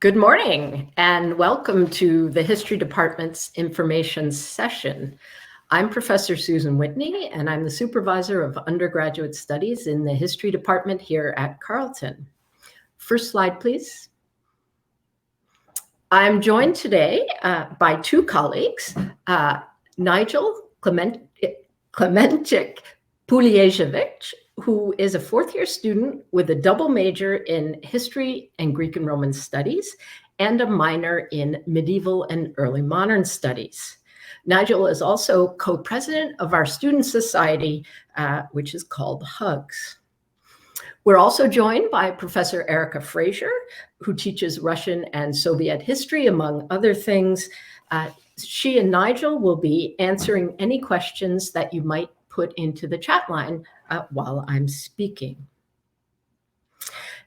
Good morning and welcome to the History Department's information session. I'm Professor Susan Whitney and I'm the supervisor of undergraduate studies in the History Department here at Carleton. First slide, please. I'm joined today by two colleagues, Nigel Klemenchik-Puliejevic, who is a fourth-year student with a double major in History and Greek and Roman Studies and a minor in Medieval and Early Modern Studies. Nigel is also co-president of our student society, which is called HUGS. We're also joined by Professor Erica Fraser, who teaches Russian and Soviet history, among other things. She and Nigel will be answering any questions that you might put into the chat line while I'm speaking.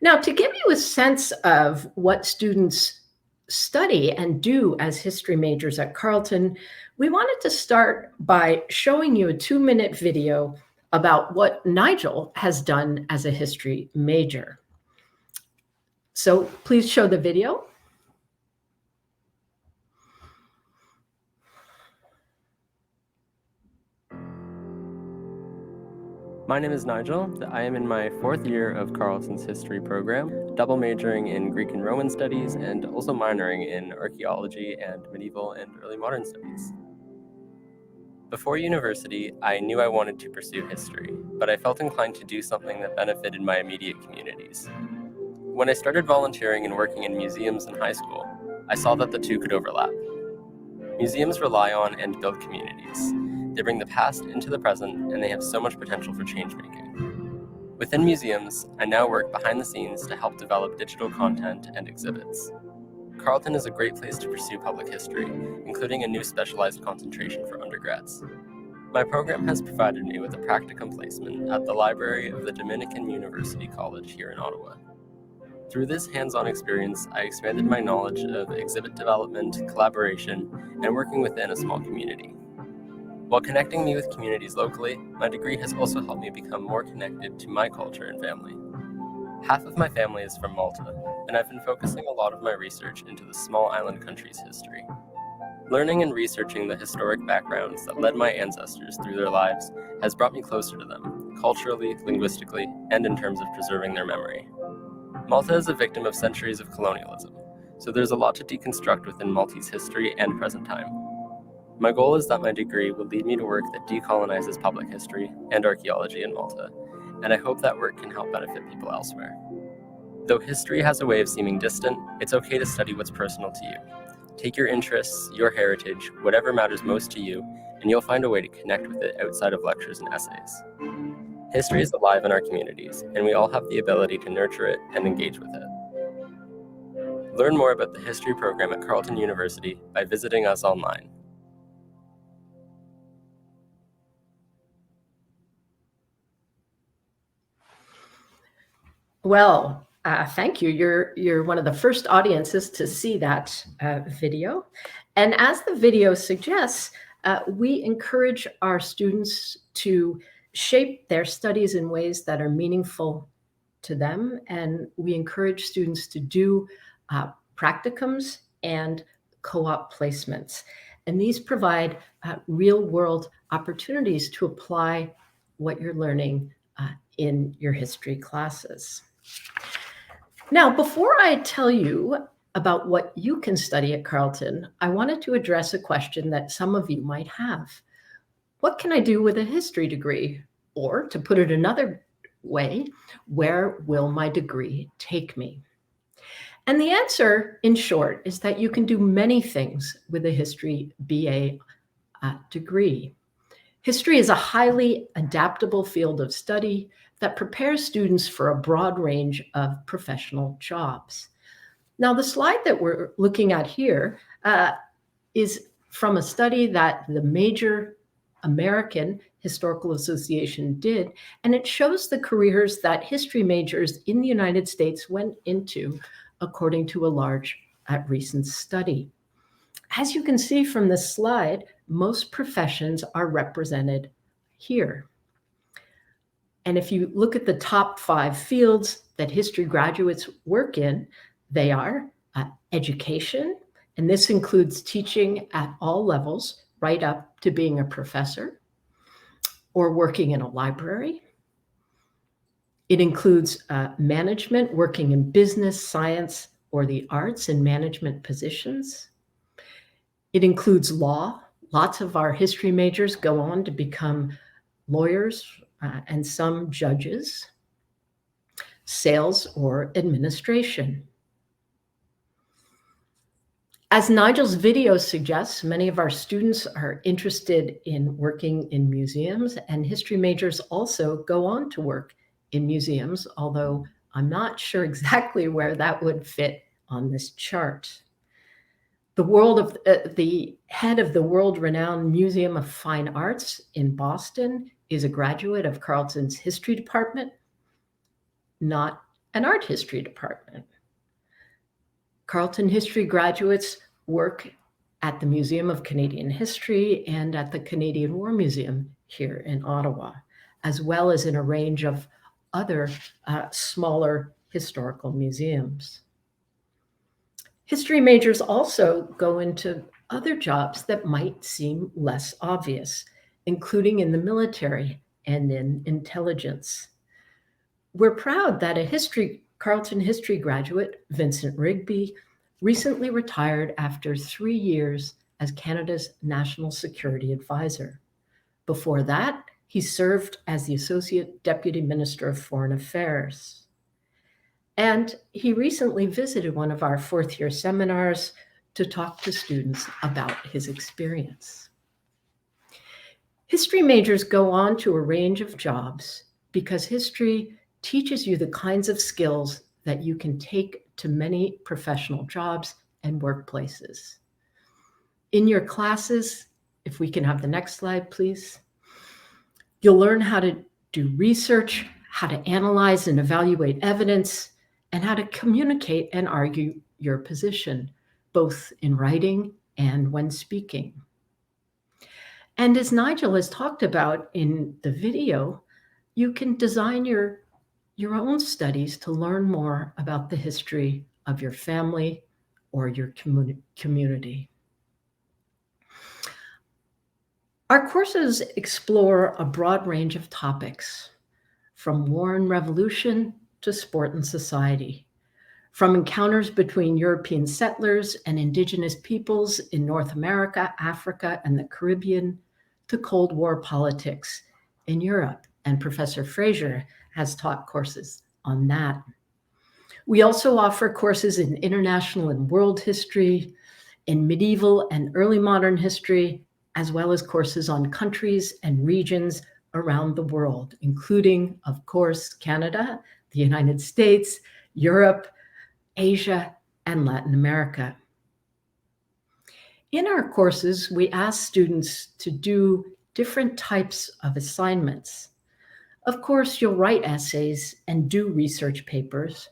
Now, to give you a sense of what students study and do as history majors at Carleton, we wanted to start by showing you a 2-minute video about what Nigel has done as a history major. So please show the video. My name is Nigel. I am in my 4th year of Carleton's history program, double majoring in Greek and Roman studies and also minoring in archaeology and medieval and early modern studies. Before university, I knew I wanted to pursue history, but I felt inclined to do something that benefited my immediate communities. When I started volunteering and working in museums in high school, I saw that the two could overlap. Museums rely on and build communities. They bring the past into the present, and they have so much potential for change-making. Within museums, I now work behind the scenes to help develop digital content and exhibits. Carleton is a great place to pursue public history, including a new specialized concentration for undergrads. My program has provided me with a practicum placement at the library of the Dominican University College here in Ottawa. Through this hands-on experience, I expanded my knowledge of exhibit development, collaboration, and working within a small community. While connecting me with communities locally, my degree has also helped me become more connected to my culture and family. Half of my family is from Malta, and I've been focusing a lot of my research into the small island country's history. Learning and researching the historic backgrounds that led my ancestors through their lives has brought me closer to them, culturally, linguistically, and in terms of preserving their memory. Malta is a victim of centuries of colonialism, so there's a lot to deconstruct within Maltese history and present time. My goal is that my degree will lead me to work that decolonizes public history and archaeology in Malta, and I hope that work can help benefit people elsewhere. Though history has a way of seeming distant, it's okay to study what's personal to you. Take your interests, your heritage, whatever matters most to you, and you'll find a way to connect with it outside of lectures and essays. History is alive in our communities, and we all have the ability to nurture it and engage with it. Learn more about the history program at Carleton University by visiting us online. Well, thank you. You're one of the first audiences to see that video. And as the video suggests, we encourage our students to shape their studies in ways that are meaningful to them. And we encourage students to do practicums and co-op placements. And these provide real-world opportunities to apply what you're learning in your history classes. Now, before I tell you about what you can study at Carleton, I wanted to address a question that some of you might have. What can I do with a history degree? Or, to put it another way, where will my degree take me? And the answer, in short, is that you can do many things with a history BA degree. History is a highly adaptable field of study that prepares students for a broad range of professional jobs. Now, the slide that we're looking at here is from a study that the major American Historical Association did, and it shows the careers that history majors in the United States went into according to a large recent study. As you can see from this slide, most professions are represented here. And if you look at the top 5 fields that history graduates work in, they are education, and this includes teaching at all levels, right up to being a professor or working in a library. It includes management, working in business, science, or the arts in management positions. It includes law. Lots of our history majors go on to become lawyers and some judges. Sales or administration. As Nigel's video suggests, many of our students are interested in working in museums, and history majors also go on to work in museums, although I'm not sure exactly where that would fit on this chart. The head of the world-renowned Museum of Fine Arts in Boston is a graduate of Carleton's history department, not an art history department. Carleton history graduates work at the Museum of Canadian History and at the Canadian War Museum here in Ottawa, as well as in a range of other smaller historical museums. History majors also go into other jobs that might seem less obvious, including in the military and in intelligence. We're proud that a Carleton history graduate, Vincent Rigby, recently retired after 3 years as Canada's National Security Advisor. Before that, he served as the Associate Deputy Minister of Foreign Affairs. And he recently visited one of our fourth-year seminars to talk to students about his experience. History majors go on to a range of jobs because history teaches you the kinds of skills that you can take to many professional jobs and workplaces. In your classes, if we can have the next slide, please, you'll learn how to do research, how to analyze and evaluate evidence, and how to communicate and argue your position, both in writing and when speaking. And as Nigel has talked about in the video, you can design your own studies to learn more about the history of your family or your community. Our courses explore a broad range of topics, from war and revolution to sport and society, from encounters between European settlers and Indigenous peoples in North America, Africa, and the Caribbean, to Cold War politics in Europe. And Professor Fraser has taught courses on that. We also offer courses in international and world history, in medieval and early modern history, as well as courses on countries and regions around the world, including, of course, Canada, the United States, Europe, Asia, and Latin America. In our courses, we ask students to do different types of assignments. Of course, you'll write essays and do research papers,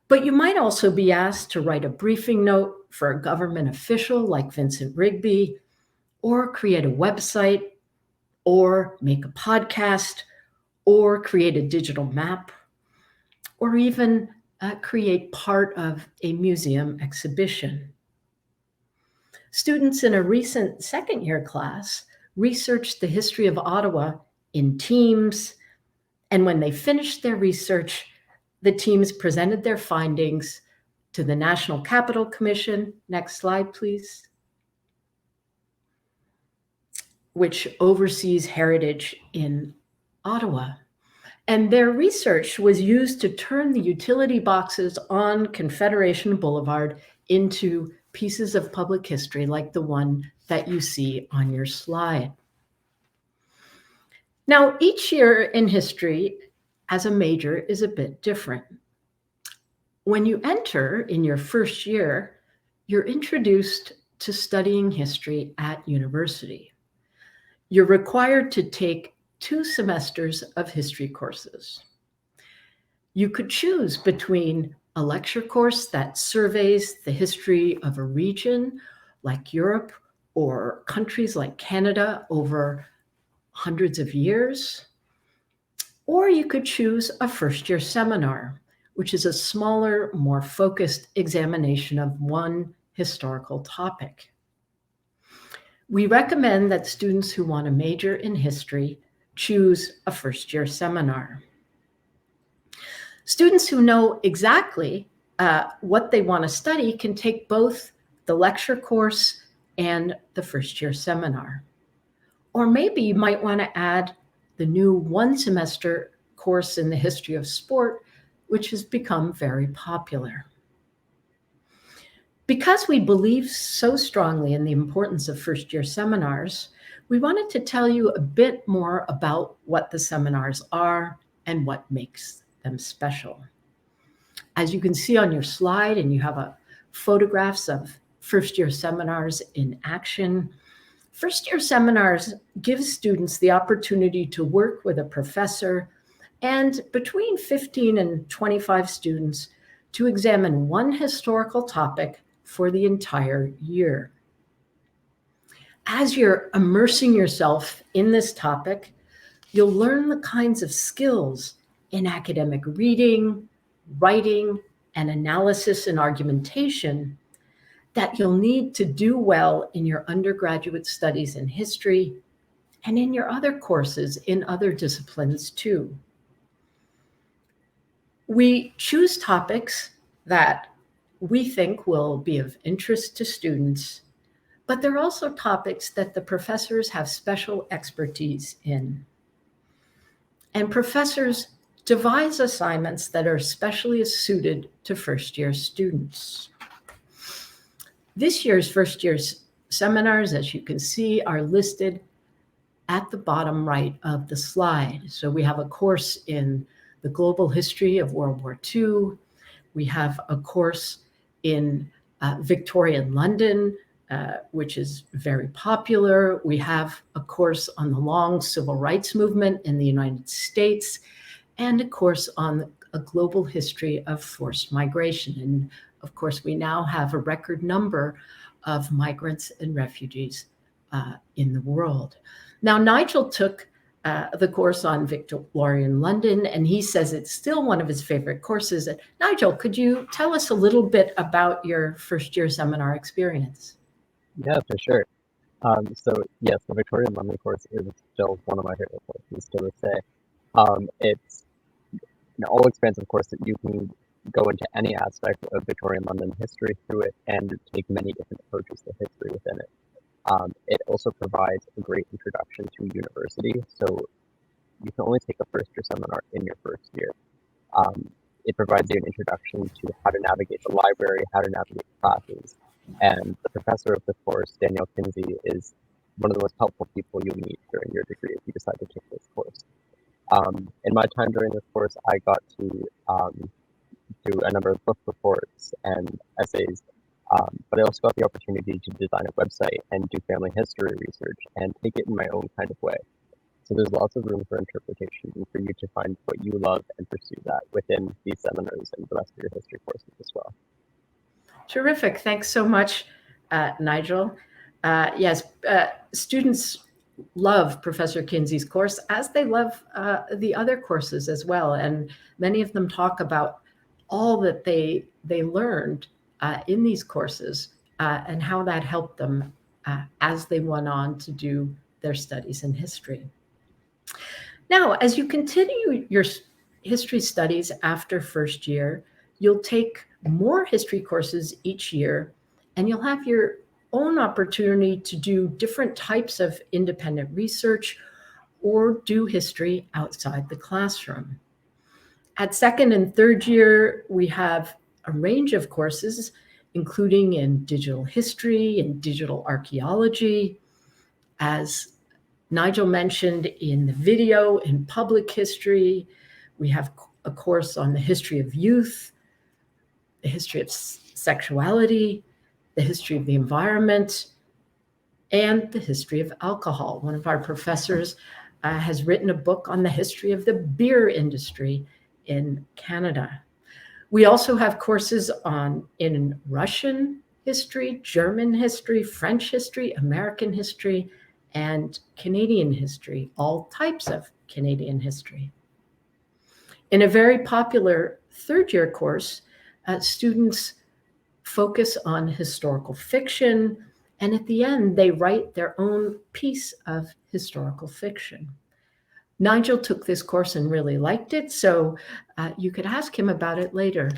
but you might also be asked to write a briefing note for a government official like Vincent Rigby, or create a website, or make a podcast, or create a digital map, or even create part of a museum exhibition. Students in a recent second-year class researched the history of Ottawa in teams, and when they finished their research, the teams presented their findings to the National Capital Commission, next slide please, which oversees heritage in Ottawa. And their research was used to turn the utility boxes on Confederation Boulevard into pieces of public history like the one that you see on your slide. Now, each year in history as a major is a bit different. When you enter in your first year, you're introduced to studying history at university. You're required to take 2 semesters of history courses. You could choose between a lecture course that surveys the history of a region like Europe or countries like Canada over hundreds of years, or you could choose a first-year seminar which is a smaller, more focused examination of one historical topic. We recommend that students who want to major in history choose a first-year seminar. Students who know exactly what they want to study can take both the lecture course and the first-year seminar. Or maybe you might want to add the new one-semester course in the history of sport, which has become very popular. Because we believe so strongly in the importance of first-year seminars, we wanted to tell you a bit more about what the seminars are and what makes them special. As you can see on your slide, and you have photographs of first-year seminars in action, first-year seminars give students the opportunity to work with a professor and between 15 and 25 students to examine one historical topic for the entire year. As you're immersing yourself in this topic, you'll learn the kinds of skills in academic reading, writing, and analysis and argumentation that you'll need to do well in your undergraduate studies in history and in your other courses in other disciplines too. We choose topics that we think will be of interest to students, but they're also topics that the professors have special expertise in. And professors devise assignments that are especially suited to first-year students. This year's first-year seminars, as you can see, are listed at the bottom right of the slide. So we have a course in the global history of World War II. We have a course in Victorian London, which is very popular. We have a course on the long civil rights movement in the United States, and a course on a global history of forced migration. And of course, we now have a record number of migrants and refugees in the world. Now, Nigel took the course on Victorian London, and he says it's still one of his favorite courses. And Nigel, could you tell us a little bit about your first-year seminar experience? Yeah, for sure. So yes, the Victorian London course is still one of my favorite courses to this day. It's an all-expansive course that you can go into any aspect of Victorian London history through it and take many different approaches to history within it. It also provides a great introduction to university, so you can only take a first-year seminar in your first year. It provides you an introduction to how to navigate the library, how to navigate classes, and the professor of the course, Danielle Kinsey, is one of the most helpful people you'll meet during your degree if you decide to take this course. In my time during this course, I got to do a number of book reports and essays, but I also got the opportunity to design a website and do family history research and take it in my own kind of way. So there's lots of room for interpretation and for you to find what you love and pursue that within these seminars and the rest of your history courses as well. Terrific. Thanks so much, Nigel. Yes, students love Professor Kinsey's course, as they love the other courses as well. And many of them talk about all that they learned in these courses and how that helped them as they went on to do their studies in history. Now, as you continue your history studies after first year, you'll take more history courses each year, and you'll have your own opportunity to do different types of independent research or do history outside the classroom. At second and third year, we have a range of courses, including in digital history and digital archaeology. As Nigel mentioned in the video, in public history, we have a course on the history of youth, the history of sexuality, the history of the environment, and the history of alcohol. One of our professors has written a book on the history of the beer industry in Canada. We also have courses in Russian history, German history, French history, American history, and Canadian history, all types of Canadian history. In a very popular third-year course, students focus on historical fiction, and at the end, they write their own piece of historical fiction. Nigel took this course and really liked it, so you could ask him about it later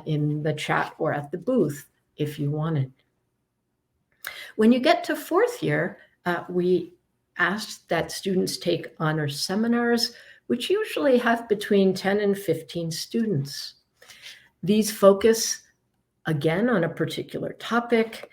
in the chat or at the booth if you wanted. When you get to fourth year, we asked that students take honors seminars, which usually have between 10 and 15 students. These focus, again, on a particular topic.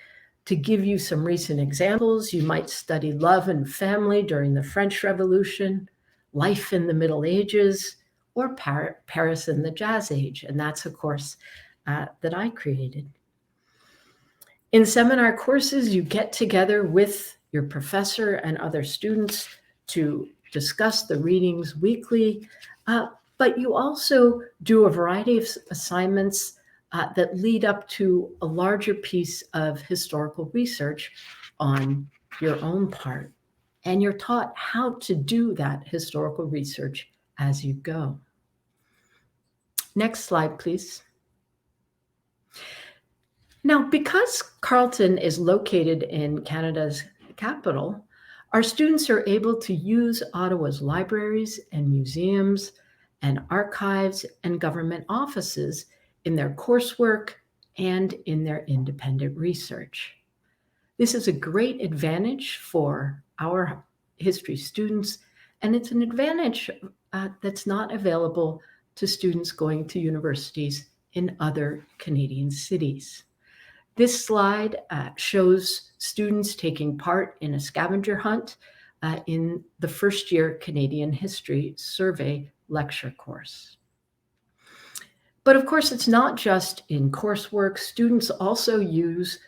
To give you some recent examples, you might study love and family during the French Revolution, life in the Middle Ages, or Paris in the Jazz Age, and that's a course that I created. In seminar courses, you get together with your professor and other students to discuss the readings weekly, but you also do a variety of assignments that lead up to a larger piece of historical research on your own part. And you're taught how to do that historical research as you go. Next slide, please. Now, because Carleton is located in Canada's capital, our students are able to use Ottawa's libraries and museums and archives and government offices in their coursework and in their independent research. This is a great advantage for our history students, and it's an advantage that's not available to students going to universities in other Canadian cities. This slide shows students taking part in a scavenger hunt in the first year Canadian History Survey lecture course. But of course, it's not just in coursework. Students also use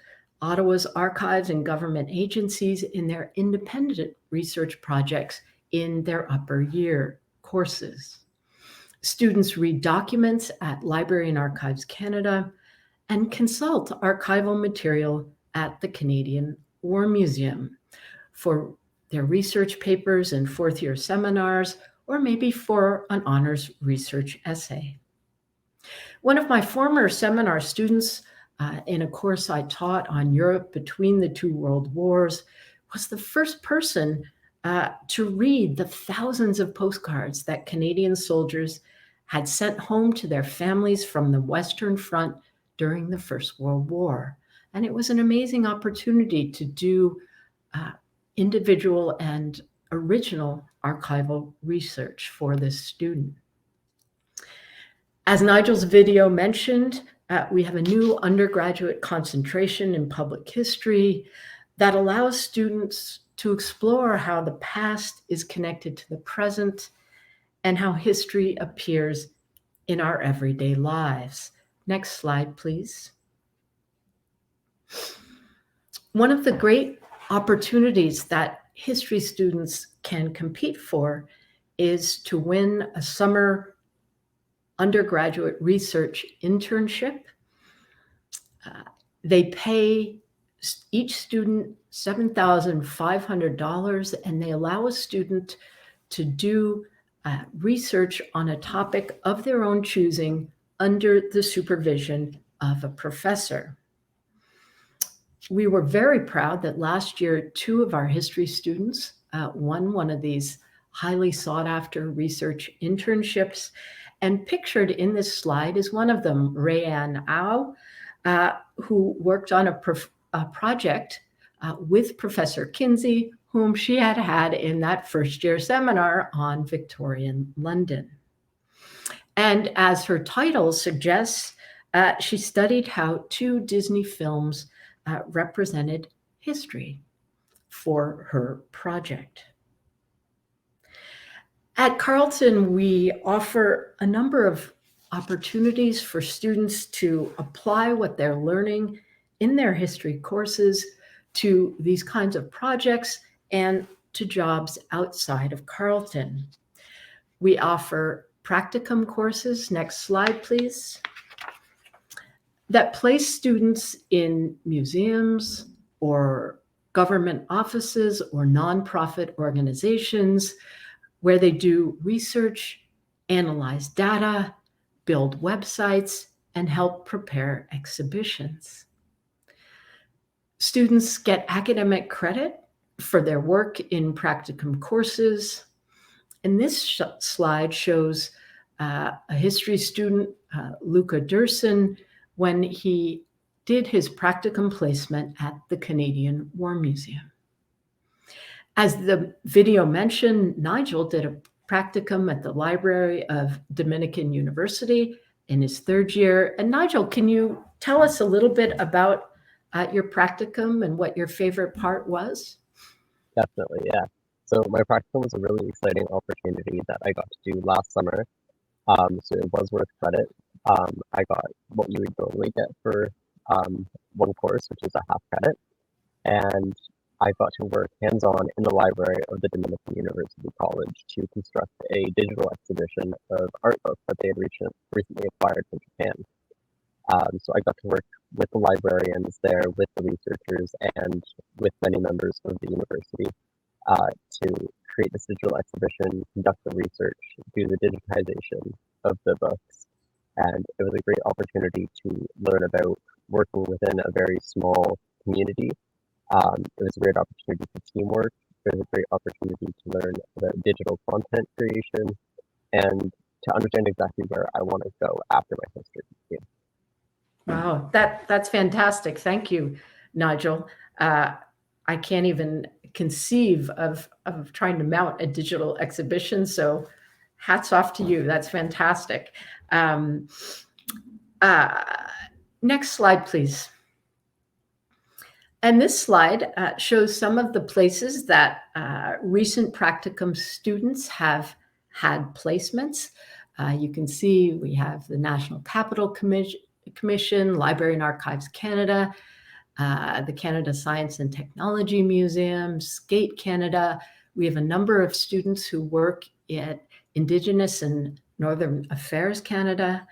Ottawa's archives and government agencies in their independent research projects in their upper year courses. Students read documents at Library and Archives Canada and consult archival material at the Canadian War Museum for their research papers and fourth year seminars, or maybe for an honors research essay. One of my former seminar students in a course I taught on Europe between the two world wars was the first person to read the thousands of postcards that Canadian soldiers had sent home to their families from the Western Front during the First World War. And it was an amazing opportunity to do individual and original archival research for this student. As Nigel's video mentioned, we have a new undergraduate concentration in public history that allows students to explore how the past is connected to the present and how history appears in our everyday lives. Next slide, please. One of the great opportunities that history students can compete for is to win a summer undergraduate research internship. They pay each student $7,500, and they allow a student to do research on a topic of their own choosing under the supervision of a professor. We were very proud that last year, 2 of our history students won one of these highly sought after research internships. And pictured in this slide is one of them, Rayanne Au, who worked on a project with Professor Kinsey, whom she had had in that first year seminar on Victorian London. And as her title suggests, she studied how 2 Disney films represented history for her project. At Carleton, we offer a number of opportunities for students to apply what they're learning in their history courses to these kinds of projects and to jobs outside of Carleton. We offer practicum courses, next slide please, that place students in museums or government offices or nonprofit organizations where they do research, analyze data, build websites, and help prepare exhibitions. Students get academic credit for their work in practicum courses. And this slide shows a history student, Luca Durson, when he did his practicum placement at the Canadian War Museum. As the video mentioned, Nigel did a practicum at the Library of Dominican University in his third year. And Nigel, can you tell us a little bit about your practicum and what your favorite part was? Definitely, yeah. So my practicum was a really exciting opportunity that I got to do last summer. So it was worth credit. I got what you would normally get for one course, which is a half credit. And I got to work hands-on in the library of the Dominican University College to construct a digital exhibition of art books that they had recently acquired from Japan. So I got to work with the librarians there, with the researchers, and with many members of the university to create this digital exhibition, conduct the research, do the digitization of the books. And it was a great opportunity to learn about working within a very small community. It was a great opportunity for teamwork. It was a great opportunity to learn about digital content creation and to understand exactly where I want to go after my history degree. Wow, that's fantastic. Thank you, Nigel. I can't even conceive of trying to mount a digital exhibition, so hats off to you. That's fantastic. Next slide, please. And this slide shows some of the places that recent practicum students have had placements. You can see we have the National Capital Commission, Library and Archives Canada, the Canada Science and Technology Museum, Skate Canada. We have a number of students who work at Indigenous and Northern Affairs Canada.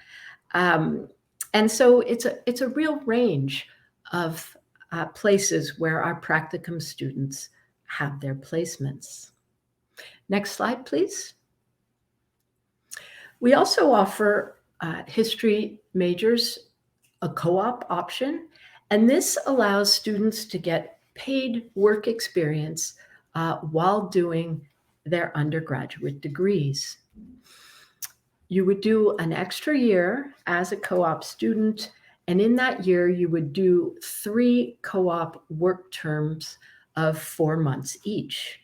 And so it's a real range of places where our practicum students have their placements. Next slide, please. We also offer history majors a co-op option, and this allows students to get paid work experience while doing their undergraduate degrees. You would do an extra year as a co-op student, and in that year, you would do 3 co-op work terms of 4 months each.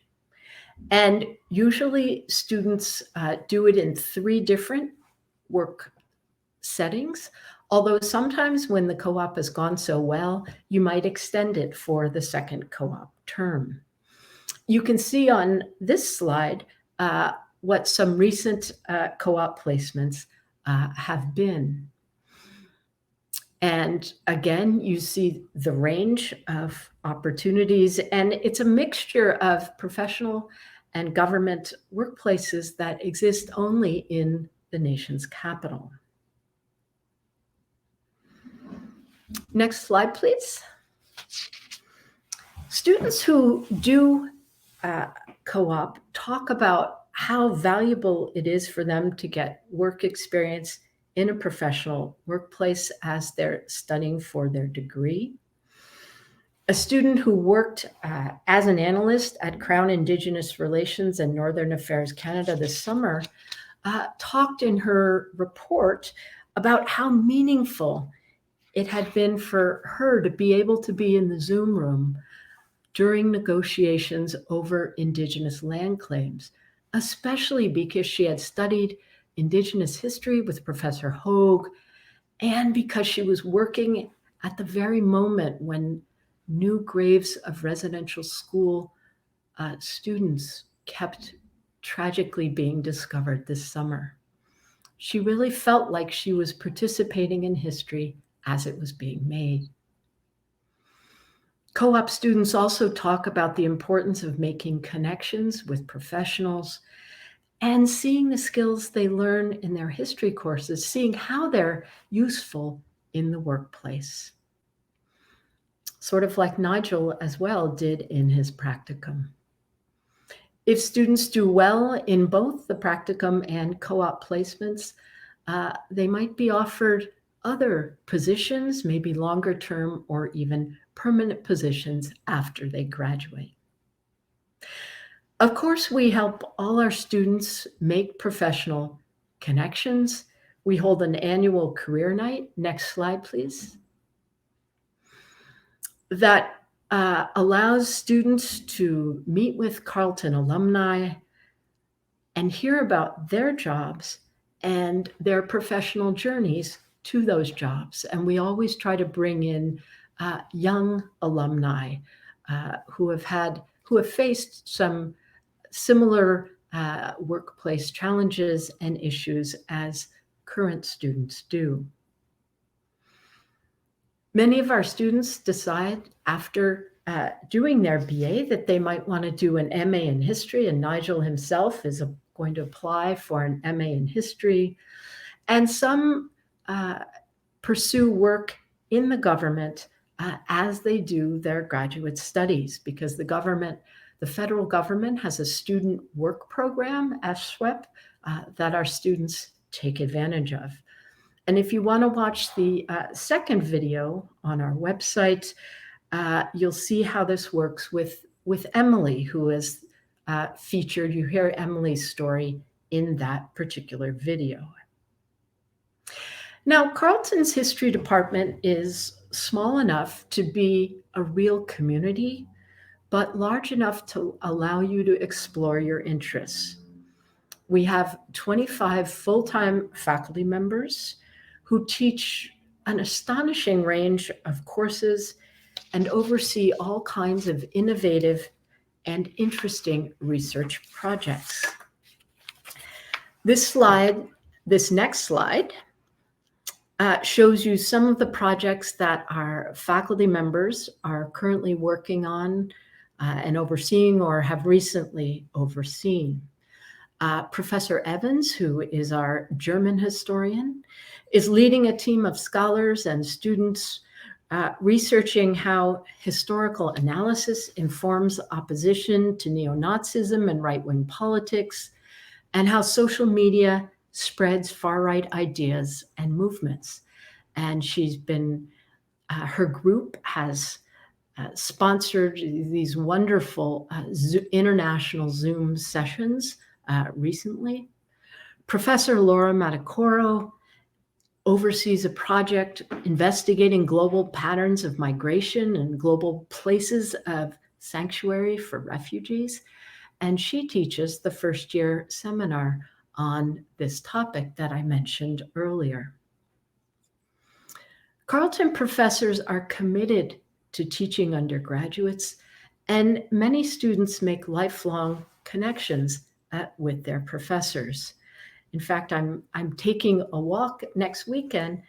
And usually students do it in 3 different work settings, although sometimes when the co-op has gone so well, you might extend it for the second co-op term. You can see on this slide what some recent co-op placements have been. And again, you see the range of opportunities, and it's a mixture of professional and government workplaces that exist only in the nation's capital. Next slide, please. Students who do co-op talk about how valuable it is for them to get work experience in a professional workplace as they're studying for their degree. A student who worked as an analyst at Crown Indigenous Relations and Northern Affairs Canada this summer talked in her report about how meaningful it had been for her to be able to be in the Zoom room during negotiations over Indigenous land claims, especially because she had studied Indigenous history with Professor Hogue, and because she was working at the very moment when new graves of residential school students kept tragically being discovered this summer. She really felt like she was participating in history as it was being made. Co-op students also talk about the importance of making connections with professionals and seeing the skills they learn in their history courses, seeing how they're useful in the workplace. Sort of like Nigel as well did in his practicum. If students do well in both the practicum and co-op placements, they might be offered other positions, maybe longer term or even permanent positions after they graduate. Of course, we help all our students make professional connections. We hold an annual career night. Next slide, please. That allows students to meet with Carleton alumni and hear about their jobs and their professional journeys to those jobs. And we always try to bring in young alumni who have faced some similar workplace challenges and issues as current students do. Many of our students decide after doing their BA that they might want to do an MA in history, and Nigel himself is going to apply for an MA in history. And some pursue work in the government as they do their graduate studies, because the federal government has a student work program, SWEP, that our students take advantage of. And if you want to watch the second video on our website, you'll see how this works with Emily, who is featured. You hear Emily's story in that particular video. Now, Carleton's history department is small enough to be a real community, but large enough to allow you to explore your interests. We have 25 full-time faculty members who teach an astonishing range of courses and oversee all kinds of innovative and interesting research projects. This next slide, shows you some of the projects that our faculty members are currently working on and overseeing or have recently overseen. Professor Evans, who is our German historian, is leading a team of scholars and students researching how historical analysis informs opposition to neo-Nazism and right-wing politics, and how social media spreads far-right ideas and movements. And her group has sponsored these wonderful international Zoom sessions recently. Professor Laura Matacoro oversees a project investigating global patterns of migration and global places of sanctuary for refugees. And she teaches the first-year seminar on this topic that I mentioned earlier. Carleton professors are committed to teaching undergraduates, and many students make lifelong connections with their professors. In fact, I'm taking a walk next weekend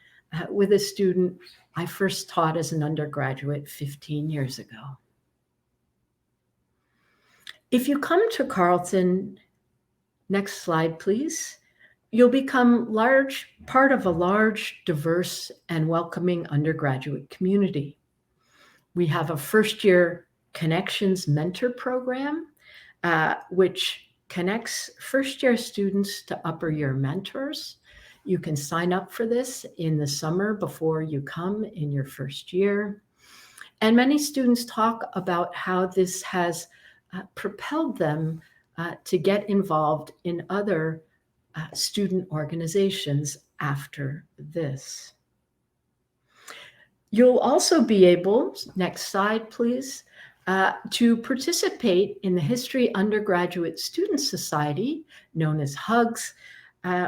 with a student I first taught as an undergraduate 15 years ago. If you come to Carleton, next slide, please, you'll become part of a large, diverse, and welcoming undergraduate community. We have a first-year Connections Mentor program, which connects first-year students to upper-year mentors. You can sign up for this in the summer before you come in your first year. And many students talk about how this has propelled them to get involved in other student organizations after this. You'll also be able, next slide please, to participate in the History Undergraduate Student Society, known as HUGS,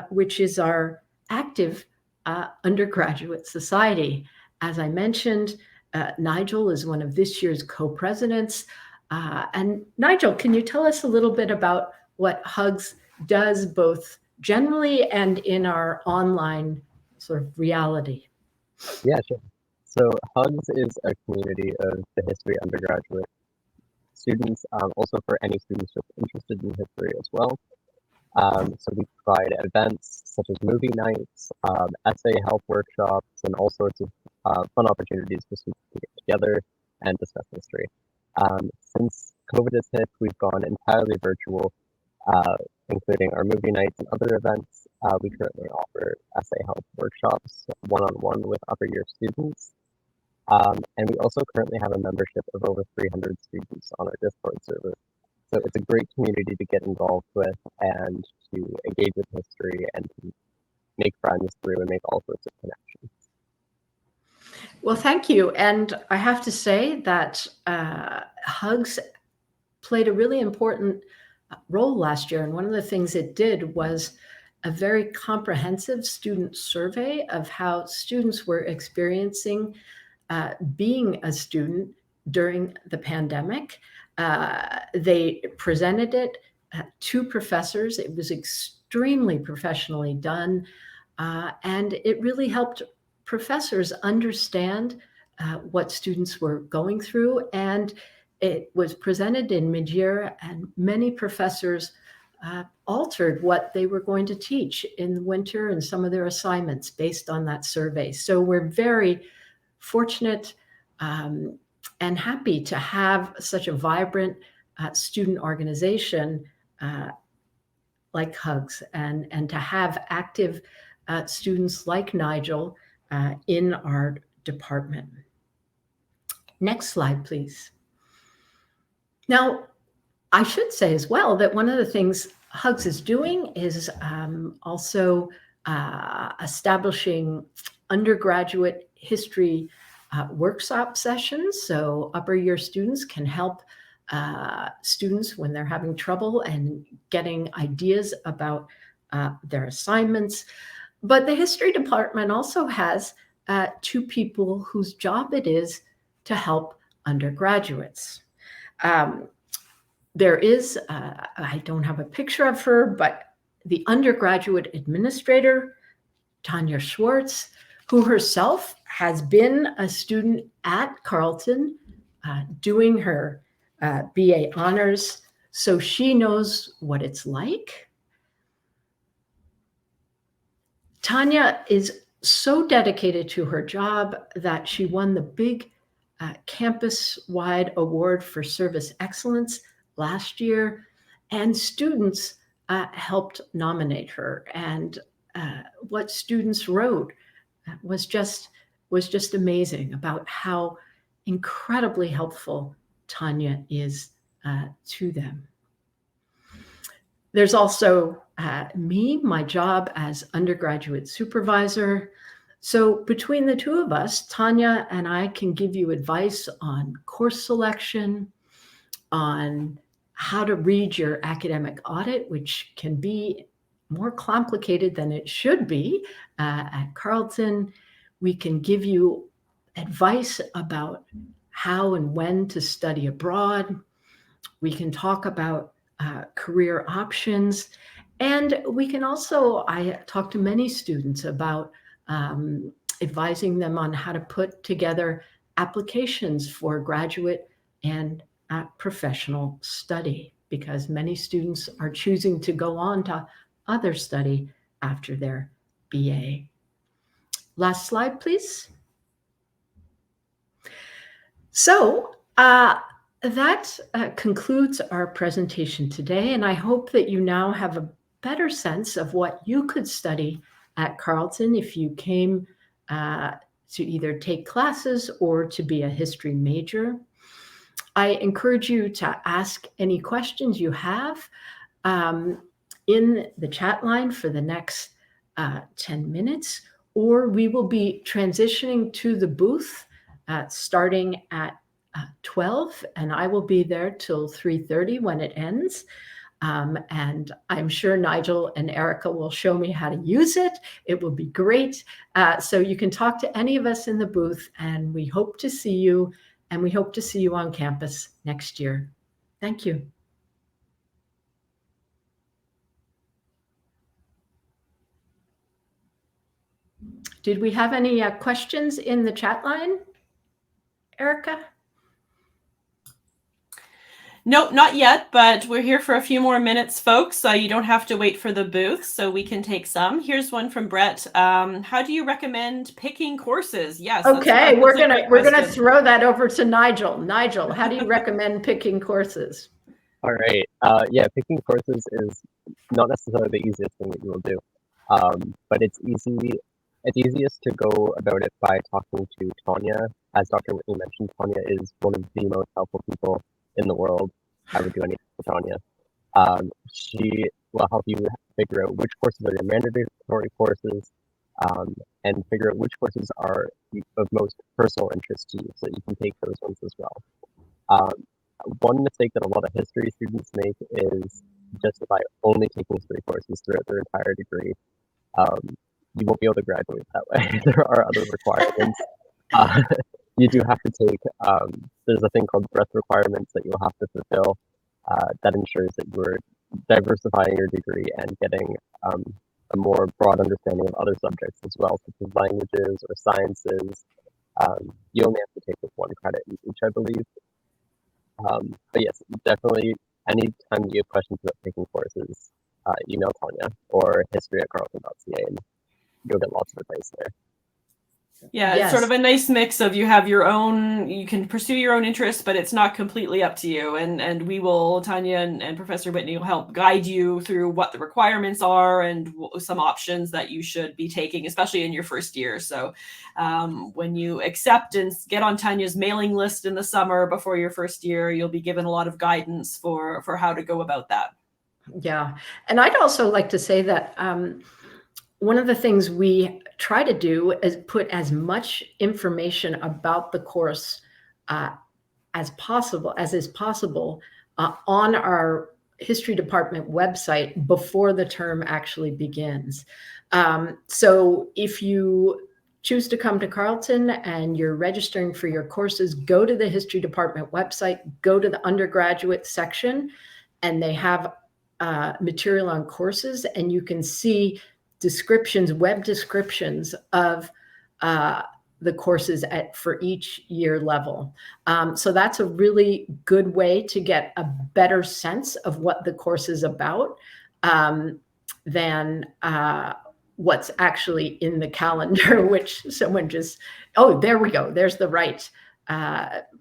which is our active undergraduate society. As I mentioned, Nigel is one of this year's co-presidents. And Nigel, can you tell us a little bit about what HUGS does both generally and in our online sort of reality? Yeah, sure. So HUGS is a community of the history undergraduate students, also for any students just interested in history as well. So we provide events such as movie nights, essay help workshops, and all sorts of fun opportunities for students to get together and discuss history. Since COVID has hit, we've gone entirely virtual, including our movie nights and other events. We currently offer essay help workshops one-on-one with upper year students. And we also currently have a membership of over 300 students on our Discord server. So it's a great community to get involved with and to engage with history and to make friends through and make all sorts of connections. Well, thank you. And I have to say that Hugs played a really important role last year. And one of the things it did was a very comprehensive student survey of how students were experiencing being a student during the pandemic. They presented it to professors. It was extremely professionally done. And it really helped professors understand what students were going through. And it was presented in mid-year, and many professors altered what they were going to teach in the winter and some of their assignments based on that survey. So we're very fortunate and happy to have such a vibrant student organization like Hugs, and to have active students like Nigel in our department. Next slide, please. Now, I should say as well that one of the things Hugs is doing is also establishing undergraduate history workshop sessions. So upper year students can help students when they're having trouble and getting ideas about their assignments. But the history department also has two people whose job it is to help undergraduates. There is, I don't have a picture of her, but the undergraduate administrator, Tanya Schwartz, who herself has been a student at Carleton doing her BA honors, so she knows what it's like. Tanya is so dedicated to her job that she won the big campus-wide award for service excellence last year, and students helped nominate her. And what students wrote was just amazing about how incredibly helpful Tanya is to them. There's also me, my job as undergraduate supervisor. So between the two of us, Tanya and I can give you advice on course selection, on how to read your academic audit, which can be more complicated than it should be at Carleton. We can give you advice about how and when to study abroad. We can talk about career options. And we can also, I talk to many students about advising them on how to put together applications for graduate and professional study, because many students are choosing to go on to other study after their BA. Last slide, please. So that concludes our presentation today, and I hope that you now have a better sense of what you could study at Carleton if you came to either take classes or to be a history major. I encourage you to ask any questions you have in the chat line for the next 10 minutes, or we will be transitioning to the booth starting at 12, and I will be there till 3:30 when it ends. And I'm sure Nigel and Erica will show me how to use it. It will be great. So you can talk to any of us in the booth, and we hope to see you, and we hope to see you on campus next year. Thank you. Did we have any questions in the chat line, Erica? Nope, not yet, but we're here for a few more minutes, folks. So you don't have to wait for the booth, so we can take some. Here's one from Brett. How do you recommend picking courses? Yes. Okay, we're gonna throw that over to Nigel. Nigel, how do you recommend picking courses? All right. Yeah, picking courses is not necessarily the easiest thing that you will do. But it's easiest to go about it by talking to Tanya. As Dr. Whitney mentioned, Tanya is one of the most helpful people in the world. I would do anything for Tanya. She will help you figure out which courses are your mandatory courses, and figure out which courses are of most personal interest to you, so you can take those ones as well. One mistake that a lot of history students make is justify only taking 3 courses throughout their entire degree. You won't be able to graduate that way. There are other requirements. You do have to take, there's a thing called breadth requirements that you'll have to fulfill that ensures that you're diversifying your degree and getting a more broad understanding of other subjects as well, such as languages or sciences. You only have to take with 1 credit in each, I believe. But yes, definitely, anytime you have questions about taking courses, email Tanya or history@carleton.ca, and you'll get lots of advice there. Yeah, it's sort of a nice mix of you have your own, you can pursue your own interests, but it's not completely up to you. And we will, Tanya and Professor Whitney will help guide you through what the requirements are and some options that you should be taking, especially in your first year. So when you accept and get on Tanya's mailing list in the summer before your first year, you'll be given a lot of guidance for how to go about that. Yeah. And I'd also like to say that one of the things we try to do is put as much information about the course as is possible on our history department website before the term actually begins. So if you choose to come to Carleton and you're registering for your courses, go to the history department website, go to the undergraduate section, and they have material on courses, and you can see descriptions, web descriptions of the courses for each year level. So that's a really good way to get a better sense of what the course is about than what's actually in the calendar, which someone just, oh, there we go. There's the right.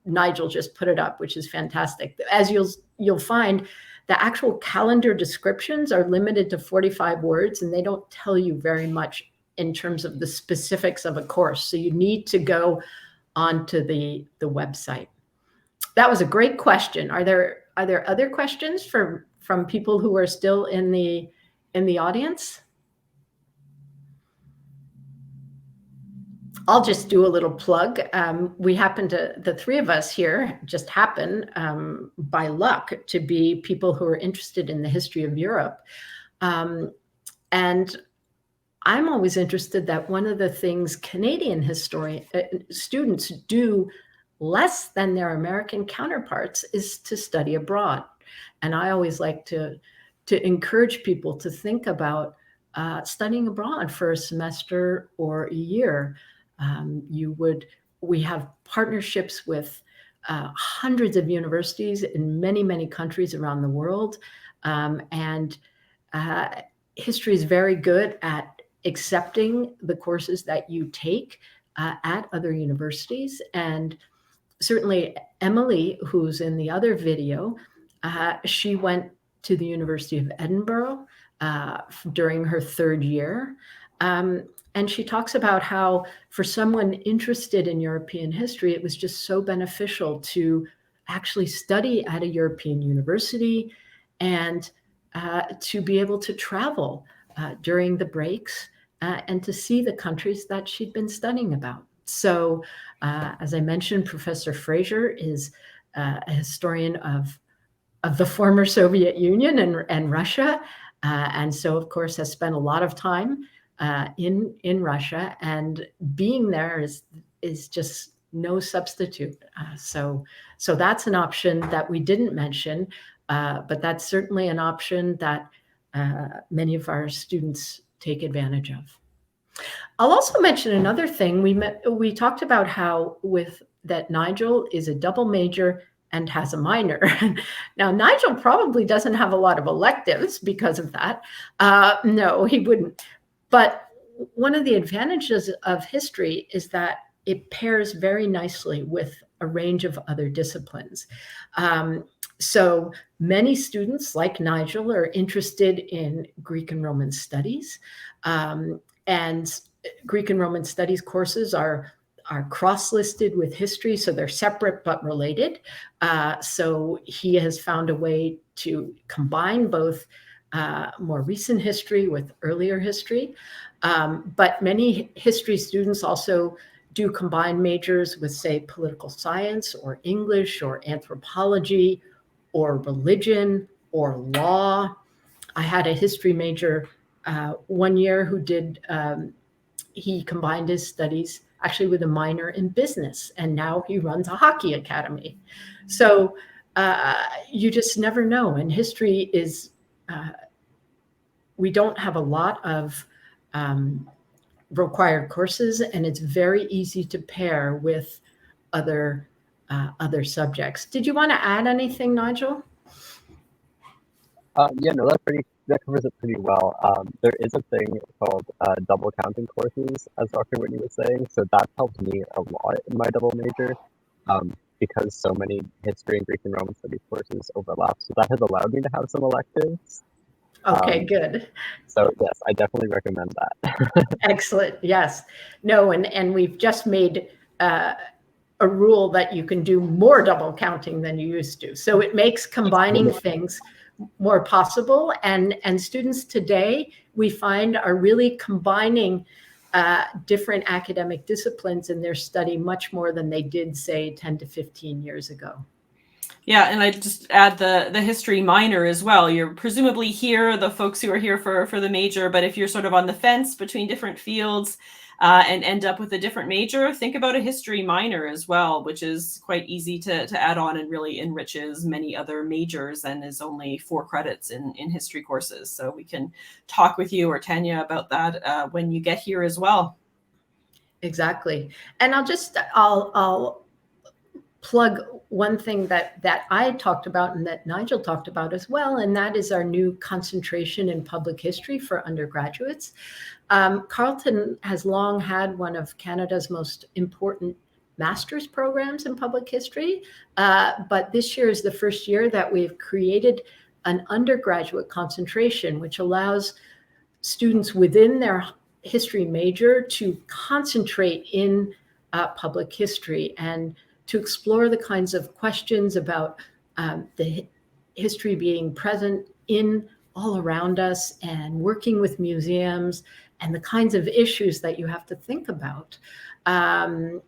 Nigel just put it up, which is fantastic. As you'll find, the actual calendar descriptions are limited to 45 words, and they don't tell you very much in terms of the specifics of a course. So you need to go onto the website. That was a great question. Are there other questions from people who are still in the audience? I'll just do a little plug. We happen to, the 3 of us here just happen by luck to be people who are interested in the history of Europe. And I'm always interested that one of the things Canadian students do less than their American counterparts is to study abroad. And I always like to encourage people to think about studying abroad for a semester or a year. We have partnerships with hundreds of universities in many, many countries around the world. And history is very good at accepting the courses that you take at other universities. And certainly Emily, who's in the other video, she went to the University of Edinburgh during her 3rd year. And she talks about how for someone interested in European history, it was just so beneficial to actually study at a European university and to be able to travel during the breaks and to see the countries that she'd been studying about. So as I mentioned, Professor Fraser is a historian of the former Soviet Union and Russia. And so, of course, has spent a lot of time in Russia, and being there is just no substitute. So that's an option that we didn't mention, but that's certainly an option that many of our students take advantage of. I'll also mention another thing. We talked about how that Nigel is a double major and has a minor. Now, Nigel probably doesn't have a lot of electives because of that. No, he wouldn't. But one of the advantages of history is that it pairs very nicely with a range of other disciplines. So many students like Nigel are interested in Greek and Roman studies, and Greek and Roman studies courses are cross-listed with history, so they're separate but related. So he has found a way to combine both more recent history with earlier history. But many history students also do combine majors with, say, political science or English or anthropology or religion or law. I had a history major one year who did, he combined his studies actually with a minor in business, and now he runs a hockey academy. So you just never know. And history is, we don't have a lot of required courses, and it's very easy to pair with other subjects. Did you want to add anything, Nigel? Yeah, no, that covers it pretty well. There is a thing called double counting courses, as Dr. Whitney was saying. So that helped me a lot in my double major, because so many history and Greek and Roman studies courses overlap. So that has allowed me to have some electives. Okay, good. So yes, I definitely recommend that. Excellent. Yes. No, and we've just made a rule that you can do more double counting than you used to. So it makes combining things more possible. And students today, we find, are really combining different academic disciplines in their study much more than they did, say, 10 to 15 years ago. Yeah, and I just add the history minor as well. You're presumably here, the folks who are here for the major, but if you're sort of on the fence between different fields and end up with a different major, think about a history minor as well, which is quite easy to add on and really enriches many other majors and is only 4 credits in history courses. So we can talk with you or Tanya about that when you get here as well. Exactly. And I'll plug one thing that I talked about and that Nigel talked about as well, and that is our new concentration in public history for undergraduates. Carleton has long had one of Canada's most important master's programs in public history, but this year is the first year that we've created an undergraduate concentration, which allows students within their history major to concentrate in public history and to explore the kinds of questions about the history being present in all around us and working with museums and the kinds of issues that you have to think about. And,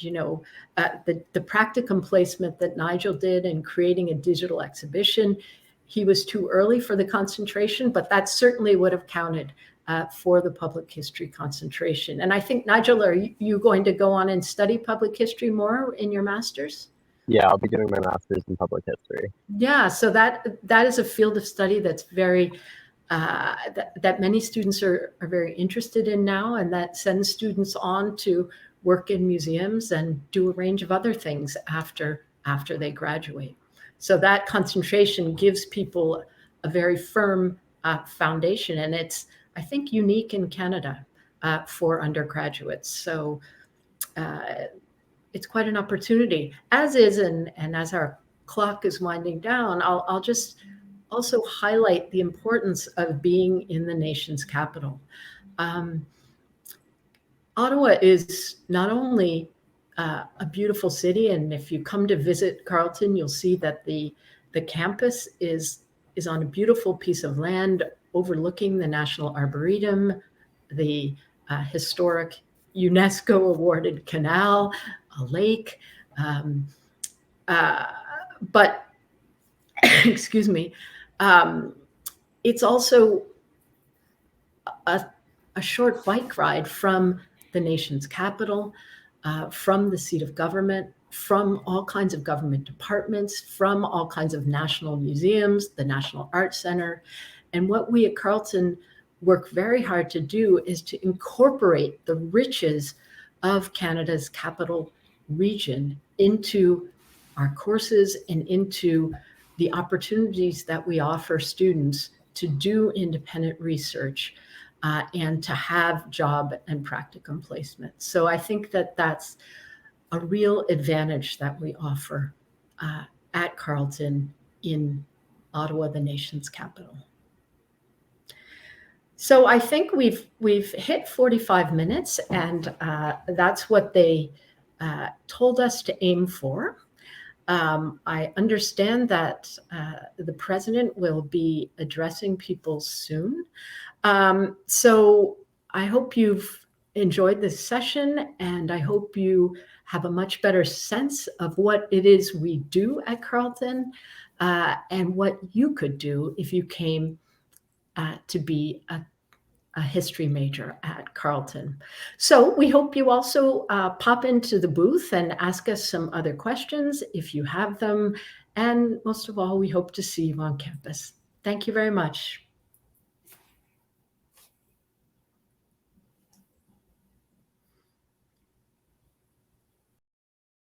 you know, the Practicum placement that Nigel did in creating a digital exhibition, he was too early for the concentration, but that certainly would have counted for the public history concentration. And I think, Nigel, are you going to go on and study public history more in your master's? Yeah, I'll be doing my master's in public history. Yeah, so that is a field of study that's very, that many students are very interested in now, and that sends students on to work in museums and do a range of other things after they graduate. So that concentration gives people a very firm foundation, and it's, I think, unique in Canada for undergraduates. So it's quite an opportunity, as is, and as our clock is winding down, I'll just also highlight the importance of being in the nation's capital. Ottawa is not only a beautiful city, and if you come to visit Carleton, you'll see that the campus is on a beautiful piece of land overlooking the National Arboretum, the historic UNESCO awarded canal, a lake, but excuse me, it's also a short bike ride from the nation's capital, from the seat of government, from all kinds of government departments, from all kinds of national museums, the National Arts Center. And what we at Carleton work very hard to do is to incorporate the riches of Canada's capital region into our courses and into the opportunities that we offer students to do independent research and to have job and practicum placements. So I think that that's a real advantage that we offer at Carleton in Ottawa, the nation's capital. So I think we've hit 45 minutes, and that's what they told us to aim for. I understand that the president will be addressing people soon. So I hope you've enjoyed this session, and I hope you have a much better sense of what it is we do at Carleton and what you could do if you came to be a history major at Carleton. So we hope you also pop into the booth and ask us some other questions if you have them. And most of all, we hope to see you on campus. Thank you very much.